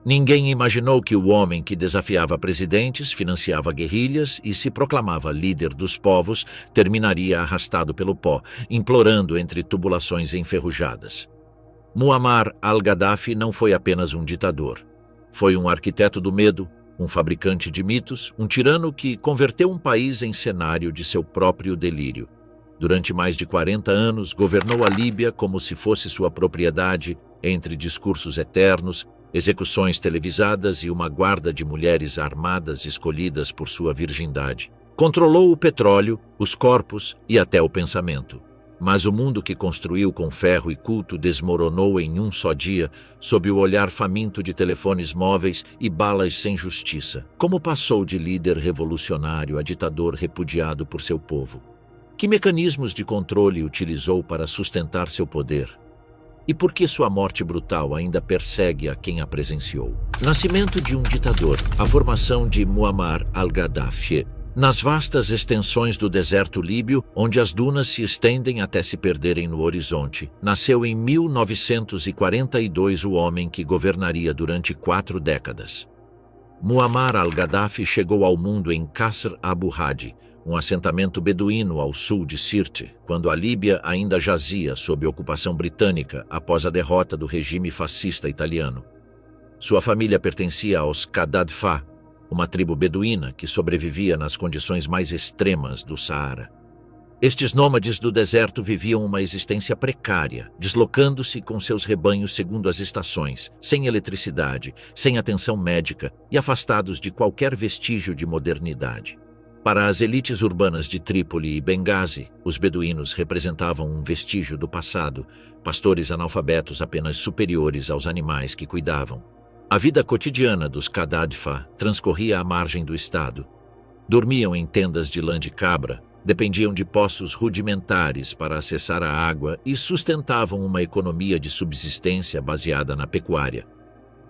Ninguém imaginou que o homem que desafiava presidentes, financiava guerrilhas e se proclamava líder dos povos terminaria arrastado pelo pó, implorando entre tubulações enferrujadas. Muammar al-Gaddafi não foi apenas um ditador. Foi um arquiteto do medo, um fabricante de mitos, um tirano que converteu um país em cenário de seu próprio delírio. Durante mais de 40 anos, governou a Líbia como se fosse sua propriedade, entre discursos eternos, execuções televisadas e uma guarda de mulheres armadas escolhidas por sua virgindade. Controlou o petróleo, os corpos e até o pensamento. Mas o mundo que construiu com ferro e culto desmoronou em um só dia, sob o olhar faminto de telefones móveis e balas sem justiça. Como passou de líder revolucionário a ditador repudiado por seu povo? Que mecanismos de controle utilizou para sustentar seu poder? E por que sua morte brutal ainda persegue a quem a presenciou? Nascimento de um ditador, a formação de Muammar al-Gaddafi. Nas vastas extensões do deserto líbio, onde as dunas se estendem até se perderem no horizonte, nasceu em 1942 o homem que governaria durante 4 décadas. Muammar al-Gaddafi chegou ao mundo em Qasr Abu Hadi, um assentamento beduíno ao sul de Sirte, quando a Líbia ainda jazia sob ocupação britânica após a derrota do regime fascista italiano. Sua família pertencia aos Qadadfa, uma tribo beduína que sobrevivia nas condições mais extremas do Saara. Estes nômades do deserto viviam uma existência precária, deslocando-se com seus rebanhos segundo as estações, sem eletricidade, sem atenção médica e afastados de qualquer vestígio de modernidade. Para as elites urbanas de Trípoli e Benghazi, os beduínos representavam um vestígio do passado, pastores analfabetos apenas superiores aos animais que cuidavam. A vida cotidiana dos Qadadfa transcorria à margem do estado. Dormiam em tendas de lã de cabra, dependiam de poços rudimentares para acessar a água e sustentavam uma economia de subsistência baseada na pecuária.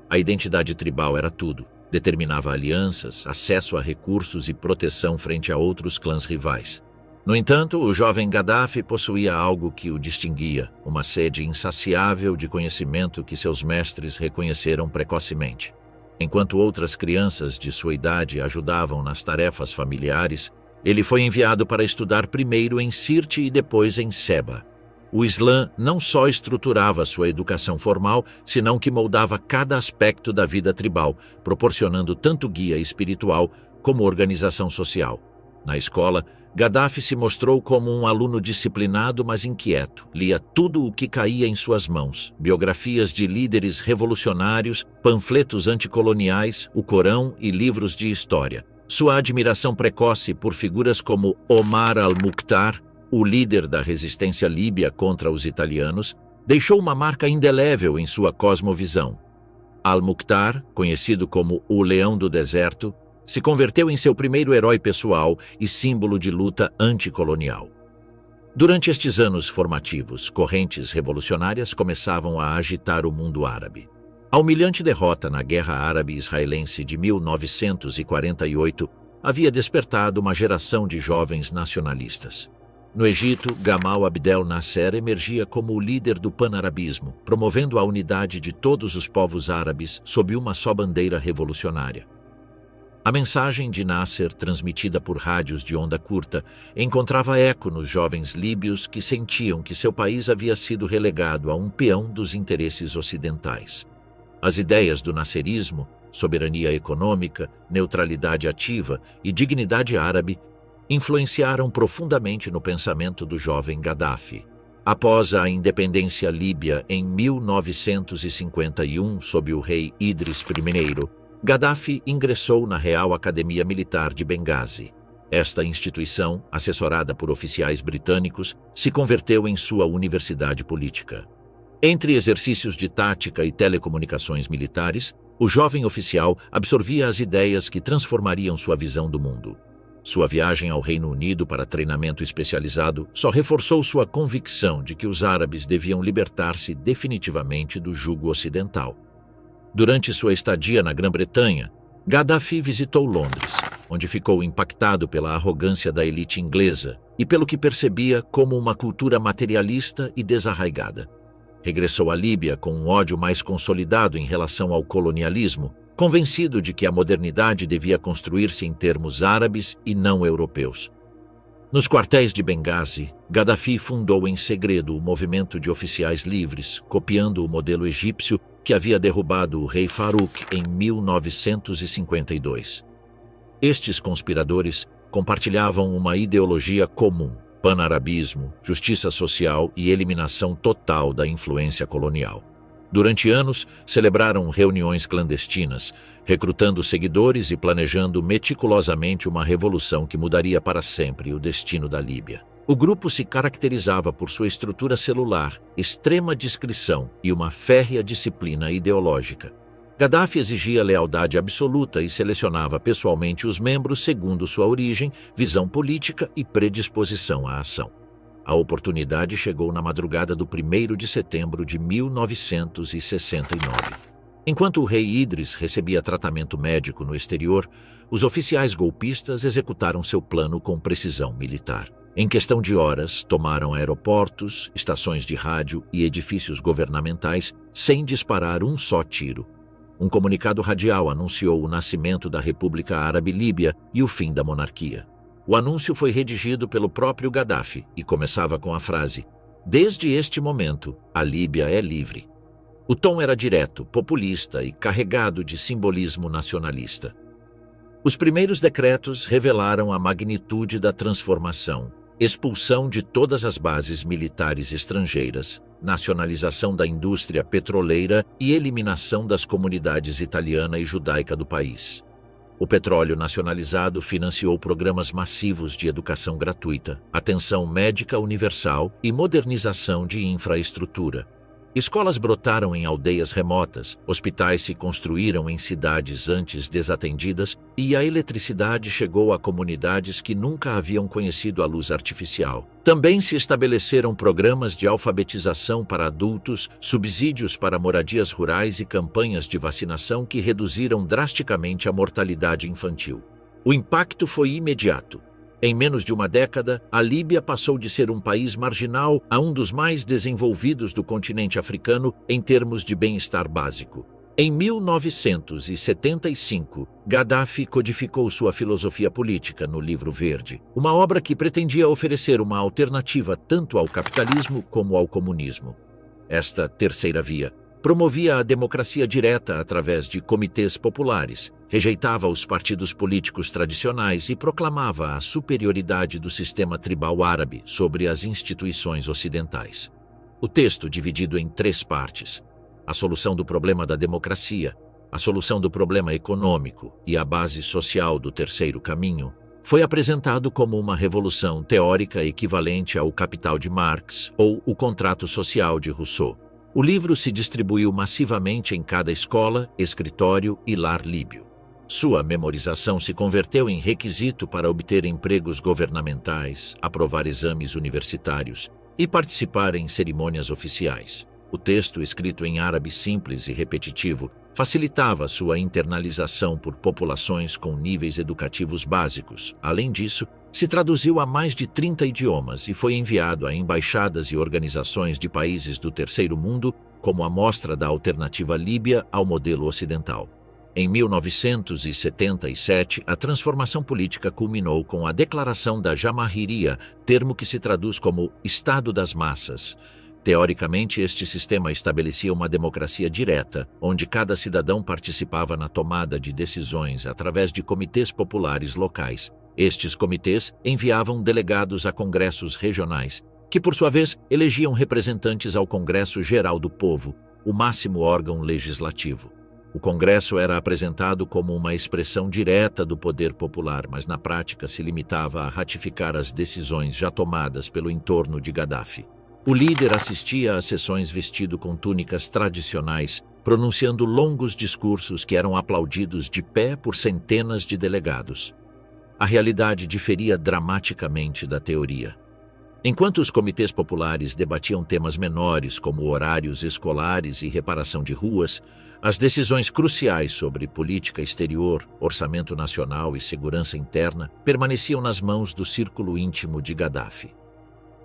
A identidade tribal era tudo. Determinava alianças, acesso a recursos e proteção frente a outros clãs rivais. No entanto, o jovem Gaddafi possuía algo que o distinguia, uma sede insaciável de conhecimento que seus mestres reconheceram precocemente. Enquanto outras crianças de sua idade ajudavam nas tarefas familiares, ele foi enviado para estudar primeiro em Sirte e depois em Seba. O Islã não só estruturava sua educação formal, senão que moldava cada aspecto da vida tribal, proporcionando tanto guia espiritual como organização social. Na escola, Gaddafi se mostrou como um aluno disciplinado, mas inquieto. Lia tudo o que caía em suas mãos: biografias de líderes revolucionários, panfletos anticoloniais, o Corão e livros de história. Sua admiração precoce por figuras como Omar al-Mukhtar, o líder da resistência líbia contra os italianos, deixou uma marca indelével em sua cosmovisão. Al-Mukhtar, conhecido como o Leão do Deserto, se converteu em seu primeiro herói pessoal e símbolo de luta anticolonial. Durante estes anos formativos, correntes revolucionárias começavam a agitar o mundo árabe. A humilhante derrota na Guerra Árabe-Israelense de 1948 havia despertado uma geração de jovens nacionalistas. No Egito, Gamal Abdel Nasser emergia como o líder do panarabismo, promovendo a unidade de todos os povos árabes sob uma só bandeira revolucionária. A mensagem de Nasser, transmitida por rádios de onda curta, encontrava eco nos jovens líbios que sentiam que seu país havia sido relegado a um peão dos interesses ocidentais. As ideias do nasserismo, soberania econômica, neutralidade ativa e dignidade árabe influenciaram profundamente no pensamento do jovem Gaddafi. Após a independência líbia em 1951, sob o rei Idris I, Gaddafi ingressou na Real Academia Militar de Benghazi. Esta instituição, assessorada por oficiais britânicos, se converteu em sua universidade política. Entre exercícios de tática e telecomunicações militares, o jovem oficial absorvia as ideias que transformariam sua visão do mundo. Sua viagem ao Reino Unido para treinamento especializado só reforçou sua convicção de que os árabes deviam libertar-se definitivamente do jugo ocidental. Durante sua estadia na Grã-Bretanha, Gaddafi visitou Londres, onde ficou impactado pela arrogância da elite inglesa e pelo que percebia como uma cultura materialista e desarraigada. Regressou à Líbia com um ódio mais consolidado em relação ao colonialismo, convencido de que a modernidade devia construir-se em termos árabes e não europeus. Nos quartéis de Benghazi, Gaddafi fundou em segredo o movimento de oficiais livres, copiando o modelo egípcio que havia derrubado o rei Farouk em 1952. Estes conspiradores compartilhavam uma ideologia comum: panarabismo, justiça social e eliminação total da influência colonial. Durante anos, celebraram reuniões clandestinas, recrutando seguidores e planejando meticulosamente uma revolução que mudaria para sempre o destino da Líbia. O grupo se caracterizava por sua estrutura celular, extrema discrição e uma férrea disciplina ideológica. Gaddafi exigia lealdade absoluta e selecionava pessoalmente os membros segundo sua origem, visão política e predisposição à ação. A oportunidade chegou na madrugada do 1º de setembro de 1969. Enquanto o rei Idris recebia tratamento médico no exterior, os oficiais golpistas executaram seu plano com precisão militar. Em questão de horas, tomaram aeroportos, estações de rádio e edifícios governamentais sem disparar um só tiro. Um comunicado radial anunciou o nascimento da República Árabe Líbia e o fim da monarquia. O anúncio foi redigido pelo próprio Gaddafi e começava com a frase: "Desde este momento, a Líbia é livre." O tom era direto, populista e carregado de simbolismo nacionalista. Os primeiros decretos revelaram a magnitude da transformação: expulsão de todas as bases militares estrangeiras, nacionalização da indústria petroleira e eliminação das comunidades italiana e judaica do país. O petróleo nacionalizado financiou programas massivos de educação gratuita, atenção médica universal e modernização de infraestrutura. Escolas brotaram em aldeias remotas, hospitais se construíram em cidades antes desatendidas e a eletricidade chegou a comunidades que nunca haviam conhecido a luz artificial. Também se estabeleceram programas de alfabetização para adultos, subsídios para moradias rurais e campanhas de vacinação que reduziram drasticamente a mortalidade infantil. O impacto foi imediato. Em menos de uma década, a Líbia passou de ser um país marginal a um dos mais desenvolvidos do continente africano em termos de bem-estar básico. Em 1975, Gaddafi codificou sua filosofia política no Livro Verde, uma obra que pretendia oferecer uma alternativa tanto ao capitalismo como ao comunismo. Esta terceira via promovia a democracia direta através de comitês populares, rejeitava os partidos políticos tradicionais e proclamava a superioridade do sistema tribal árabe sobre as instituições ocidentais. O texto, dividido em 3 partes: a solução do problema da democracia, a solução do problema econômico e a base social do terceiro caminho, foi apresentado como uma revolução teórica equivalente ao Capital de Marx ou o Contrato Social de Rousseau. O livro se distribuiu massivamente em cada escola, escritório e lar líbio. Sua memorização se converteu em requisito para obter empregos governamentais, aprovar exames universitários e participar em cerimônias oficiais. O texto, escrito em árabe simples e repetitivo, facilitava sua internalização por populações com níveis educativos básicos. Além disso, se traduziu a mais de 30 idiomas e foi enviado a embaixadas e organizações de países do terceiro mundo como amostra da alternativa líbia ao modelo ocidental. Em 1977, a transformação política culminou com a declaração da Jamahiriya, termo que se traduz como Estado das Massas. Teoricamente, este sistema estabelecia uma democracia direta, onde cada cidadão participava na tomada de decisões através de comitês populares locais. Estes comitês enviavam delegados a congressos regionais, que por sua vez elegiam representantes ao Congresso Geral do Povo, o máximo órgão legislativo. O Congresso era apresentado como uma expressão direta do poder popular, mas na prática se limitava a ratificar as decisões já tomadas pelo entorno de Gaddafi. O líder assistia às sessões vestido com túnicas tradicionais, pronunciando longos discursos que eram aplaudidos de pé por centenas de delegados. A realidade diferia dramaticamente da teoria. Enquanto os comitês populares debatiam temas menores como horários escolares e reparação de ruas, as decisões cruciais sobre política exterior, orçamento nacional e segurança interna permaneciam nas mãos do círculo íntimo de Gaddafi.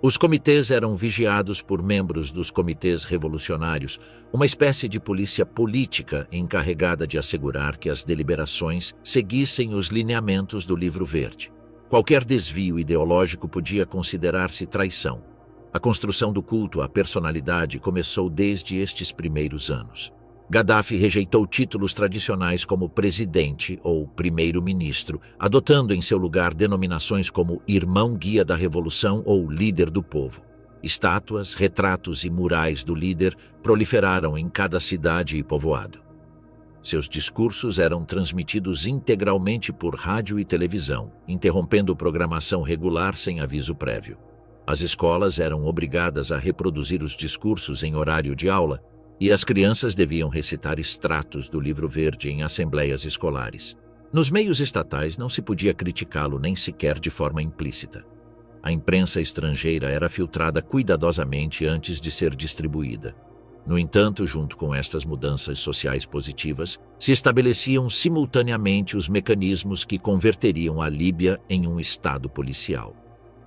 Os comitês eram vigiados por membros dos comitês revolucionários, uma espécie de polícia política encarregada de assegurar que as deliberações seguissem os lineamentos do Livro Verde. Qualquer desvio ideológico podia considerar-se traição. A construção do culto à personalidade começou desde estes primeiros anos. Gaddafi rejeitou títulos tradicionais como presidente ou primeiro-ministro, adotando em seu lugar denominações como irmão guia da revolução ou líder do povo. Estátuas, retratos e murais do líder proliferaram em cada cidade e povoado. Seus discursos eram transmitidos integralmente por rádio e televisão, interrompendo programação regular sem aviso prévio. As escolas eram obrigadas a reproduzir os discursos em horário de aula, e as crianças deviam recitar extratos do Livro Verde em assembleias escolares. Nos meios estatais não se podia criticá-lo nem sequer de forma implícita. A imprensa estrangeira era filtrada cuidadosamente antes de ser distribuída. No entanto, junto com estas mudanças sociais positivas, se estabeleciam simultaneamente os mecanismos que converteriam a Líbia em um estado policial.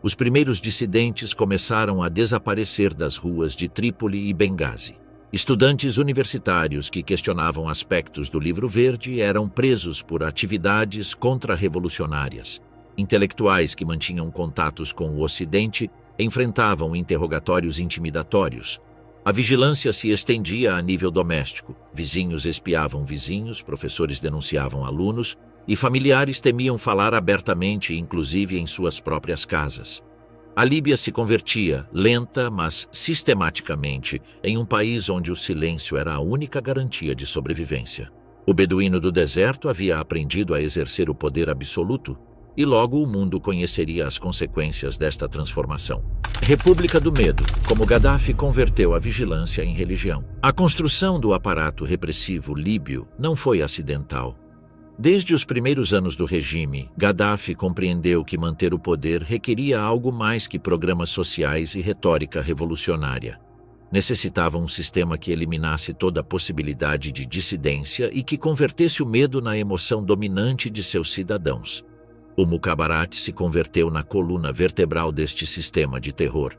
Os primeiros dissidentes começaram a desaparecer das ruas de Trípoli e Benghazi. Estudantes universitários que questionavam aspectos do Livro Verde eram presos por atividades contra-revolucionárias. Intelectuais que mantinham contatos com o Ocidente enfrentavam interrogatórios intimidatórios. A vigilância se estendia a nível doméstico. Vizinhos espiavam vizinhos, professores denunciavam alunos e familiares temiam falar abertamente, inclusive em suas próprias casas. A Líbia se convertia, lenta, mas sistematicamente, em um país onde o silêncio era a única garantia de sobrevivência. O beduíno do deserto havia aprendido a exercer o poder absoluto, e logo o mundo conheceria as consequências desta transformação. República do Medo, como Gaddafi converteu a vigilância em religião. A construção do aparato repressivo líbio não foi acidental. Desde os primeiros anos do regime, Gaddafi compreendeu que manter o poder requeria algo mais que programas sociais e retórica revolucionária. Necessitava um sistema que eliminasse toda a possibilidade de dissidência e que convertesse o medo na emoção dominante de seus cidadãos. O Mukhabarat se converteu na coluna vertebral deste sistema de terror.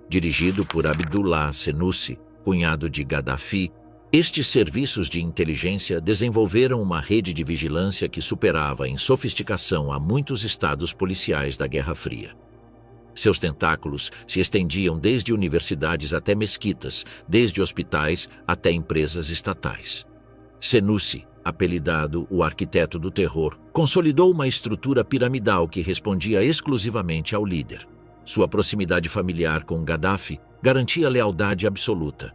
Dirigido por Abdullah Senussi, cunhado de Gaddafi, estes serviços de inteligência desenvolveram uma rede de vigilância que superava em sofisticação a muitos estados policiais da Guerra Fria. Seus tentáculos se estendiam desde universidades até mesquitas, desde hospitais até empresas estatais. Senussi, apelidado o arquiteto do terror, consolidou uma estrutura piramidal que respondia exclusivamente ao líder. Sua proximidade familiar com Gaddafi garantia lealdade absoluta.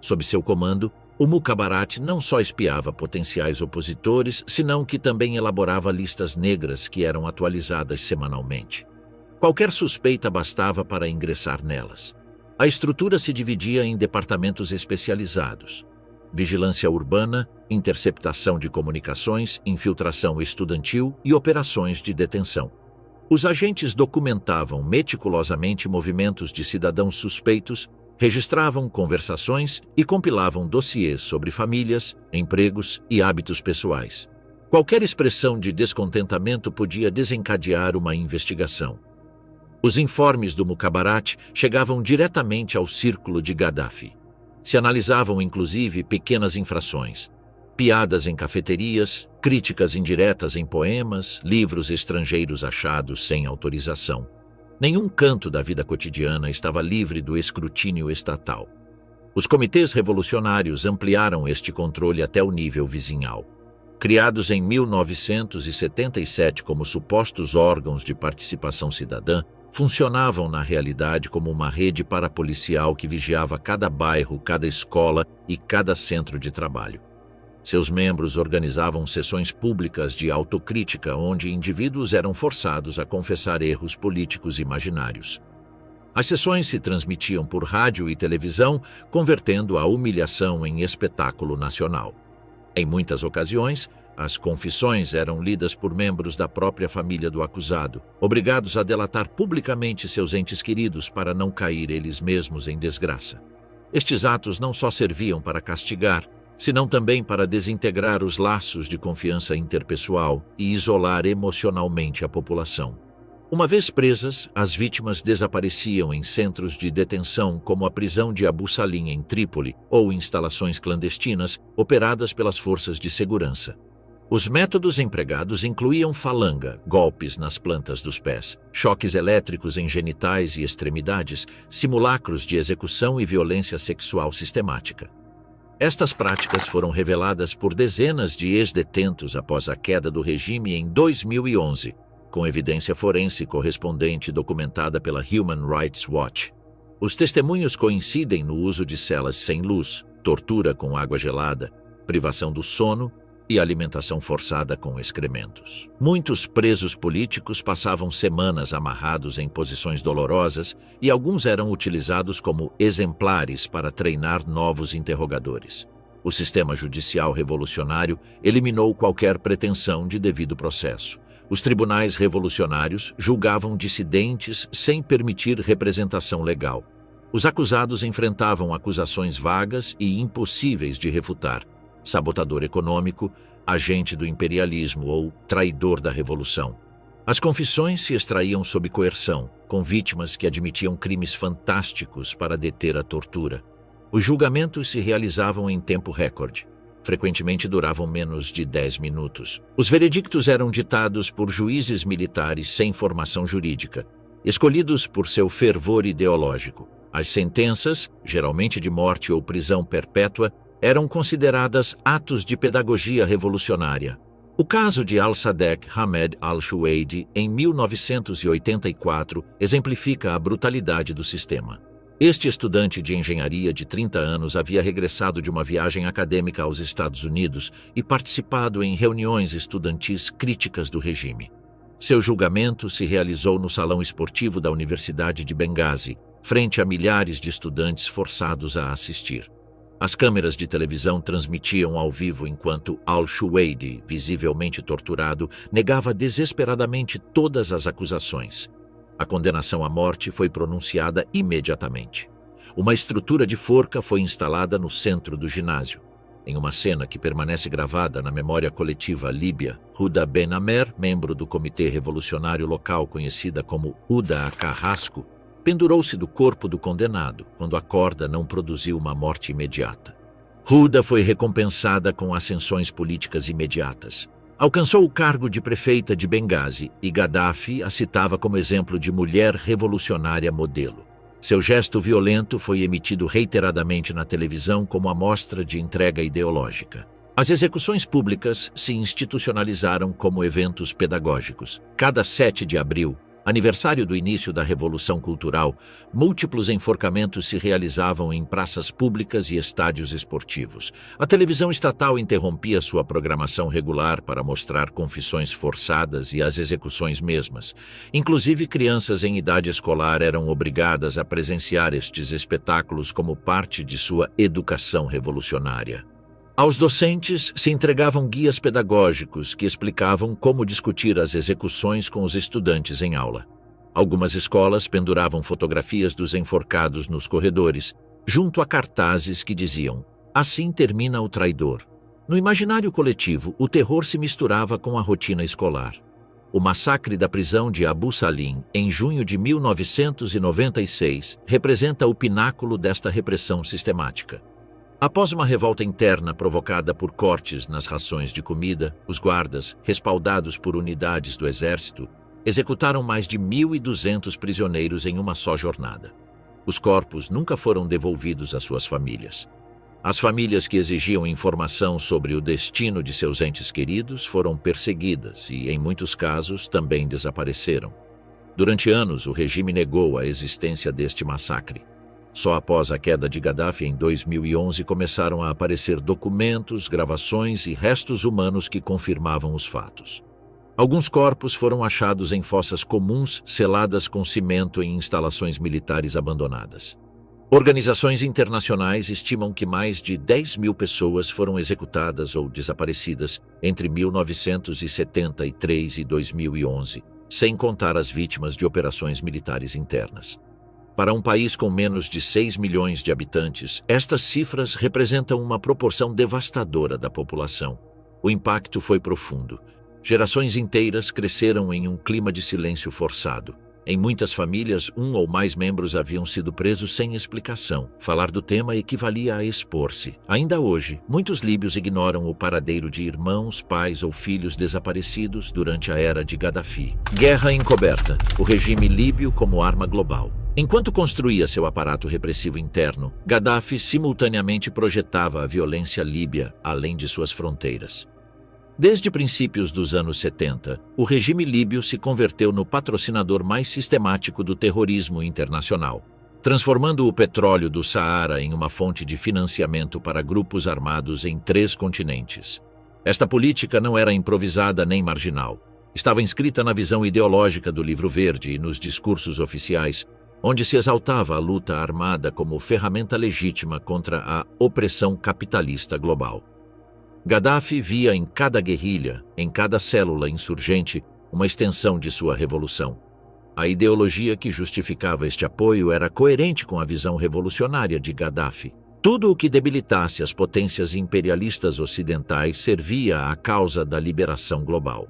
Sob seu comando, o Mukhabarat não só espiava potenciais opositores, senão que também elaborava listas negras que eram atualizadas semanalmente. Qualquer suspeita bastava para ingressar nelas. A estrutura se dividia em departamentos especializados: vigilância urbana, interceptação de comunicações, infiltração estudantil e operações de detenção. Os agentes documentavam meticulosamente movimentos de cidadãos suspeitos, registravam conversações e compilavam dossiês sobre famílias, empregos e hábitos pessoais. Qualquer expressão de descontentamento podia desencadear uma investigação. Os informes do Mukhabarat chegavam diretamente ao círculo de Gaddafi. Se analisavam inclusive pequenas infrações, piadas em cafeterias, críticas indiretas em poemas, livros estrangeiros achados sem autorização. Nenhum canto da vida cotidiana estava livre do escrutínio estatal. Os comitês revolucionários ampliaram este controle até o nível vizinhal. Criados em 1977 como supostos órgãos de participação cidadã, funcionavam na realidade como uma rede parapolicial que vigiava cada bairro, cada escola e cada centro de trabalho. Seus membros organizavam sessões públicas de autocrítica onde indivíduos eram forçados a confessar erros políticos imaginários. As sessões se transmitiam por rádio e televisão, convertendo a humilhação em espetáculo nacional. Em muitas ocasiões, as confissões eram lidas por membros da própria família do acusado, obrigados a delatar publicamente seus entes queridos para não cair eles mesmos em desgraça. Estes atos não só serviam para castigar, senão também para desintegrar os laços de confiança interpessoal e isolar emocionalmente a população. Uma vez presas, as vítimas desapareciam em centros de detenção como a prisão de Abu Salim em Trípoli ou instalações clandestinas operadas pelas forças de segurança. Os métodos empregados incluíam falanga, golpes nas plantas dos pés, choques elétricos em genitais e extremidades, simulacros de execução e violência sexual sistemática. Estas práticas foram reveladas por dezenas de ex-detentos após a queda do regime em 2011, com evidência forense correspondente documentada pela Human Rights Watch. Os testemunhos coincidem no uso de celas sem luz, tortura com água gelada, privação do sono e alimentação forçada com excrementos. Muitos presos políticos passavam semanas amarrados em posições dolorosas e alguns eram utilizados como exemplares para treinar novos interrogadores. O sistema judicial revolucionário eliminou qualquer pretensão de devido processo. Os tribunais revolucionários julgavam dissidentes sem permitir representação legal. Os acusados enfrentavam acusações vagas e impossíveis de refutar: sabotador econômico, agente do imperialismo ou traidor da revolução. As confissões se extraíam sob coerção, com vítimas que admitiam crimes fantásticos para deter a tortura. Os julgamentos se realizavam em tempo recorde. Frequentemente duravam menos de 10 minutos. Os veredictos eram ditados por juízes militares sem formação jurídica, escolhidos por seu fervor ideológico. As sentenças, geralmente de morte ou prisão perpétua, eram consideradas atos de pedagogia revolucionária. O caso de Al-Sadek Hamed Al-Shuaidi, em 1984, exemplifica a brutalidade do sistema. Este estudante de engenharia de 30 anos havia regressado de uma viagem acadêmica aos Estados Unidos e participado em reuniões estudantis críticas do regime. Seu julgamento se realizou no salão esportivo da Universidade de Benghazi, frente a milhares de estudantes forçados a assistir. As câmeras de televisão transmitiam ao vivo enquanto Al-Shuaidi, visivelmente torturado, negava desesperadamente todas as acusações. A condenação à morte foi pronunciada imediatamente. Uma estrutura de forca foi instalada no centro do ginásio. Em uma cena que permanece gravada na memória coletiva líbia, Huda Ben Amer, membro do Comitê Revolucionário Local conhecida como Huda a Carrasco, pendurou-se do corpo do condenado quando a corda não produziu uma morte imediata. Huda foi recompensada com ascensões políticas imediatas. Alcançou o cargo de prefeita de Benghazi e Gaddafi a citava como exemplo de mulher revolucionária modelo. Seu gesto violento foi emitido reiteradamente na televisão como amostra de entrega ideológica. As execuções públicas se institucionalizaram como eventos pedagógicos. Cada 7 de abril, aniversário do início da Revolução Cultural, múltiplos enforcamentos se realizavam em praças públicas e estádios esportivos. A televisão estatal interrompia sua programação regular para mostrar confissões forçadas e as execuções mesmas. Inclusive, crianças em idade escolar eram obrigadas a presenciar estes espetáculos como parte de sua educação revolucionária. Aos docentes se entregavam guias pedagógicos que explicavam como discutir as execuções com os estudantes em aula. Algumas escolas penduravam fotografias dos enforcados nos corredores, junto a cartazes que diziam: "Assim termina o traidor". No imaginário coletivo, o terror se misturava com a rotina escolar. O massacre da prisão de Abu Salim, em junho de 1996, representa o pináculo desta repressão sistemática. Após uma revolta interna provocada por cortes nas rações de comida, os guardas, respaldados por unidades do exército, executaram mais de 1.200 prisioneiros em uma só jornada. Os corpos nunca foram devolvidos às suas famílias. As famílias que exigiam informação sobre o destino de seus entes queridos foram perseguidas e, em muitos casos, também desapareceram. Durante anos, o regime negou a existência deste massacre. Só após a queda de Gaddafi em 2011 começaram a aparecer documentos, gravações e restos humanos que confirmavam os fatos. Alguns corpos foram achados em fossas comuns seladas com cimento em instalações militares abandonadas. Organizações internacionais estimam que mais de 10.000 pessoas foram executadas ou desaparecidas entre 1973 e 2011, sem contar as vítimas de operações militares internas. Para um país com menos de 6 milhões de habitantes, estas cifras representam uma proporção devastadora da população. O impacto foi profundo. Gerações inteiras cresceram em um clima de silêncio forçado. Em muitas famílias, um ou mais membros haviam sido presos sem explicação. Falar do tema equivalia a expor-se. Ainda hoje, muitos líbios ignoram o paradeiro de irmãos, pais ou filhos desaparecidos durante a era de Gaddafi. Guerra encoberta. O regime líbio como arma global. Enquanto construía seu aparato repressivo interno, Gaddafi simultaneamente projetava a violência líbia além de suas fronteiras. Desde princípios dos anos 70, o regime líbio se converteu no patrocinador mais sistemático do terrorismo internacional, transformando o petróleo do Saara em uma fonte de financiamento para grupos armados em 3 continentes. Esta política não era improvisada nem marginal. Estava inscrita na visão ideológica do Livro Verde e nos discursos oficiais, onde se exaltava a luta armada como ferramenta legítima contra a opressão capitalista global. Gaddafi via em cada guerrilha, em cada célula insurgente, uma extensão de sua revolução. A ideologia que justificava este apoio era coerente com a visão revolucionária de Gaddafi. Tudo o que debilitasse as potências imperialistas ocidentais servia à causa da liberação global.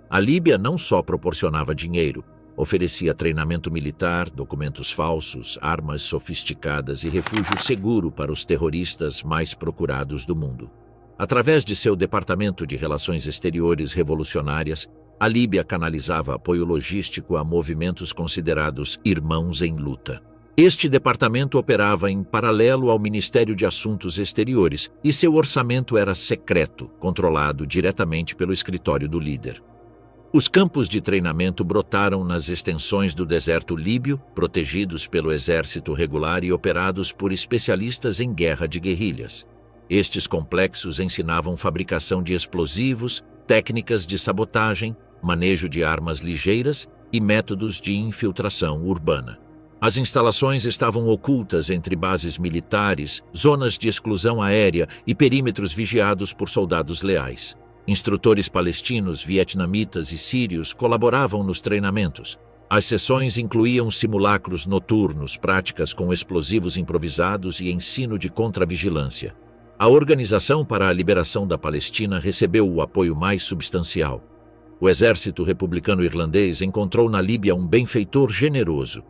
A Líbia não só proporcionava dinheiro, oferecia treinamento militar, documentos falsos, armas sofisticadas e refúgio seguro para os terroristas mais procurados do mundo. Através de seu Departamento de Relações Exteriores Revolucionárias, a Líbia canalizava apoio logístico a movimentos considerados irmãos em luta. Este departamento operava em paralelo ao Ministério de Assuntos Exteriores e seu orçamento era secreto, controlado diretamente pelo escritório do líder. Os campos de treinamento brotaram nas extensões do deserto líbio, protegidos pelo exército regular e operados por especialistas em guerra de guerrilhas. Estes complexos ensinavam fabricação de explosivos, técnicas de sabotagem, manejo de armas ligeiras e métodos de infiltração urbana. As instalações estavam ocultas entre bases militares, zonas de exclusão aérea e perímetros vigiados por soldados leais. Instrutores palestinos, vietnamitas e sírios colaboravam nos treinamentos. As sessões incluíam simulacros noturnos, práticas com explosivos improvisados e ensino de contravigilância. A Organização para a Liberação da Palestina recebeu o apoio mais substancial. O exército republicano irlandês encontrou na Líbia um benfeitor generoso.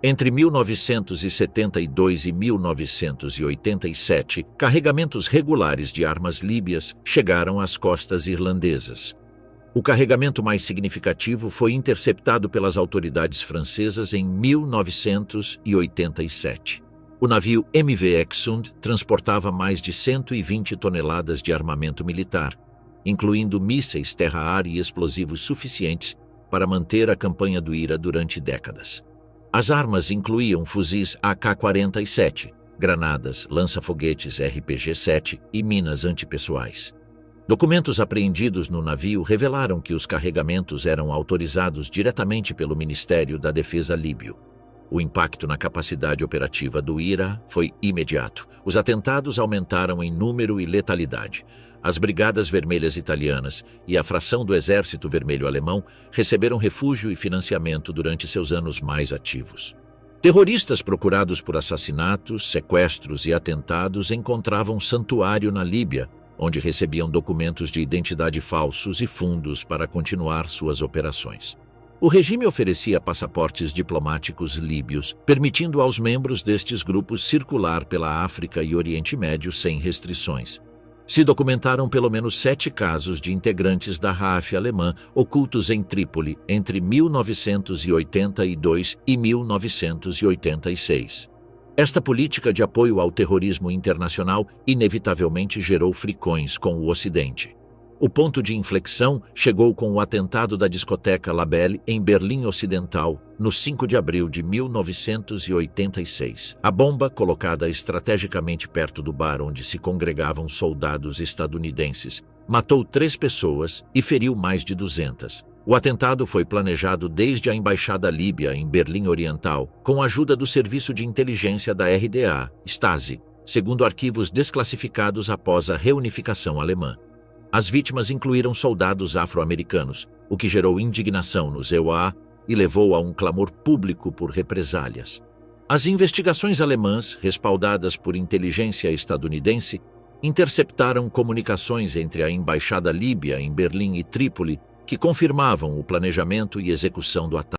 Entre 1972 e 1987, carregamentos regulares de armas líbias chegaram às costas irlandesas. O carregamento mais significativo foi interceptado pelas autoridades francesas em 1987. O navio MV Exund transportava mais de 120 toneladas de armamento militar, incluindo mísseis terra-ar e explosivos suficientes para manter a campanha do IRA durante décadas. As armas incluíam fuzis AK-47, granadas, lança-foguetes RPG-7 e minas antipessoais. Documentos apreendidos no navio revelaram que os carregamentos eram autorizados diretamente pelo Ministério da Defesa líbio. O impacto na capacidade operativa do IRA foi imediato. Os atentados aumentaram em número e letalidade. As Brigadas Vermelhas Italianas e a fração do Exército Vermelho Alemão receberam refúgio e financiamento durante seus anos mais ativos. Terroristas procurados por assassinatos, sequestros e atentados encontravam santuário na Líbia, onde recebiam documentos de identidade falsos e fundos para continuar suas operações. O regime oferecia passaportes diplomáticos líbios, permitindo aos membros destes grupos circular pela África e Oriente Médio sem restrições. Se documentaram pelo menos 7 casos de integrantes da RAF alemã ocultos em Trípoli entre 1982 e 1986. Esta política de apoio ao terrorismo internacional inevitavelmente gerou fricções com o Ocidente. O ponto de inflexão chegou com o atentado da discoteca La Belle em Berlim Ocidental, no 5 de abril de 1986. A bomba, colocada estrategicamente perto do bar onde se congregavam soldados estadunidenses, matou 3 pessoas e feriu mais de 200. O atentado foi planejado desde a Embaixada Líbia em Berlim Oriental, com a ajuda do Serviço de Inteligência da RDA, Stasi, segundo arquivos desclassificados após a reunificação alemã. As vítimas incluíram soldados afro-americanos, o que gerou indignação nos EUA e levou a um clamor público por represálias. As investigações alemãs, respaldadas por inteligência estadunidense, interceptaram comunicações entre a Embaixada Líbia em Berlim e Trípoli, que confirmavam o planejamento e execução do ataque.